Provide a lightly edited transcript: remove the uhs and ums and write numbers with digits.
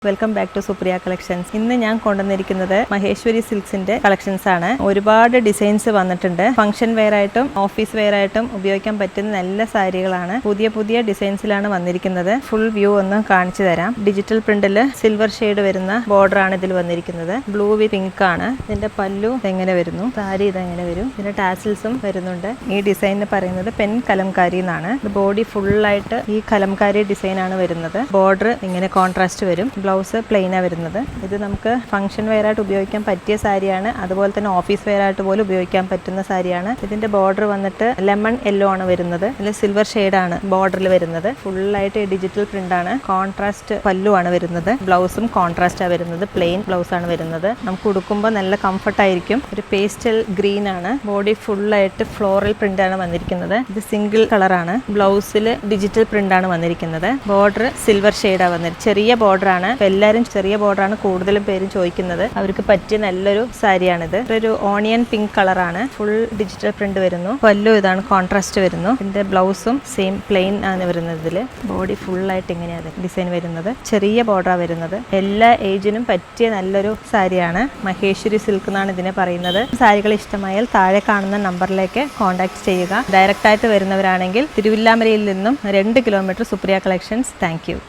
Welcome back to Supriya collections. ഇന്ന് ഞാൻ കൊണ്ടുവന്നിരിക്കുന്നത് മഹേശ്വരി സിൽക്സിന്റെ കളക്ഷൻസ് ആണ്. ഒരുപാട് ഡിസൈൻസ് വന്നിട്ടുണ്ട്. ഫംഗ്ഷൻ വെയർ ആയിട്ടും ഓഫീസ് വെയർ ആയിട്ടും ഉപയോഗിക്കാൻ പറ്റുന്ന നല്ല സാരികളാണ്. പുതിയ പുതിയ ഡിസൈൻസിലാണ് വന്നിരിക്കുന്നത്. ഫുൾ വ്യൂ ഒന്ന് കാണിച്ചു തരാം. ഡിജിറ്റൽ പ്രിന്റിൽ സിൽവർ ഷെയ്ഡ് വരുന്ന ബോർഡർ ആണ് ഇതിൽ വന്നിരിക്കുന്നത്. ബ്ലൂ വിത്ത് പിങ്ക് ആണ്. ഇതിന്റെ പല്ലു എങ്ങനെ വരുന്നു, സാരി ഇതെങ്ങനെ വരും, ഇതിന്റെ ടാസിൽസും വരുന്നുണ്ട്. ഈ ഡിസൈൻ പറയുന്നത് പെൻ കലംകാരി എന്നാണ്. ബോഡി ഫുള്ളായിട്ട് ഈ കലംകാരി ഡിസൈൻ ആണ് വരുന്നത്. ബോർഡർ ഇങ്ങനെ കോൺട്രാസ്റ്റ് വരും. ബ്ലൗസ് പ്ലെയിനാണ് വരുന്നത്. ഇത് നമുക്ക് ഫംഗ്ഷൻ വെയർ ആയിട്ട് ഉപയോഗിക്കാൻ പറ്റിയ സാരിയാണ്. അതുപോലെ തന്നെ ഓഫീസ് വെയർ ആയിട്ട് പോലും ഉപയോഗിക്കാൻ പറ്റുന്ന സാരിയാണ്. ഇതിന്റെ ബോർഡർ വന്നിട്ട് ലെമൺ യെല്ലോ ആണ് വരുന്നത്. ഇതിൽ സിൽവർ ഷെയ്ഡ് ആണ് ബോർഡറിൽ വരുന്നത്. ഫുള്ളായിട്ട് ഡിജിറ്റൽ പ്രിന്റ് ആണ്. കോൺട്രാസ്റ്റ് പല്ലു ആണ് വരുന്നത്. ബ്ലൗസും കോൺട്രാസ്റ്റ് ആണ് വരുന്നത്. പ്ലെയിൻ ബ്ലൗസ് ആണ് വരുന്നത്. നമുക്ക് ഉടുക്കുമ്പോൾ നല്ല കംഫർട്ട് ആയിരിക്കും. ഒരു പേസ്റ്റൽ ഗ്രീൻ ആണ്. ബോഡി ഫുള്ളായിട്ട് ഫ്ലോറൽ പ്രിന്റ് ആണ് വന്നിരിക്കുന്നത്. ഇത് സിംഗിൾ കളർ ആണ്. ബ്ലൗസിൽ ഡിജിറ്റൽ പ്രിന്റ് ആണ് വന്നിരിക്കുന്നത്. ബോർഡർ സിൽവർ ഷെയ്ഡ് ആണ് വന്നിരിക്കുന്നത്. ചെറിയ ബോർഡർ ആണ്. എല്ലാവരും ചെറിയ ബോർഡറാണ് കൂടുതലും പേരും ചോദിക്കുന്നത്. അവർക്ക് പറ്റിയ നല്ലൊരു സാരിയാണിത്. ഒരു ഓണിയൻ പിങ്ക് കളറാണ്. ഫുൾ ഡിജിറ്റൽ പ്രിന്റ് വരുന്നു. പല്ലു ഇതാണ് കോൺട്രാസ്റ്റ് വരുന്നു. ഇതിന്റെ ബ്ലൗസും സെയിം പ്ലെയിൻ ആണ് വരുന്നത്. ഇതില് ബോഡി ഫുള്ളായിട്ട് ഇങ്ങനെയാണ് ഡിസൈൻ വരുന്നത്. ചെറിയ ബോർഡറാണ് വരുന്നത്. എല്ലാ ഏജിനും പറ്റിയ നല്ലൊരു സാരിയാണ്. മഹേശ്വരി സിൽക്ക് എന്നാണ് ഇതിനെ പറയുന്നത്. സാരികൾ ഇഷ്ടമായാൽ താഴെ കാണുന്ന നമ്പറിലേക്ക് കോൺടാക്ട് ചെയ്യുക. ഡയറക്റ്റ് ആയിട്ട് വരുന്നവരാണെങ്കിൽ തിരുവില്ലാമലയിൽ നിന്നും 2 kilometre Supriya collections. Thank you.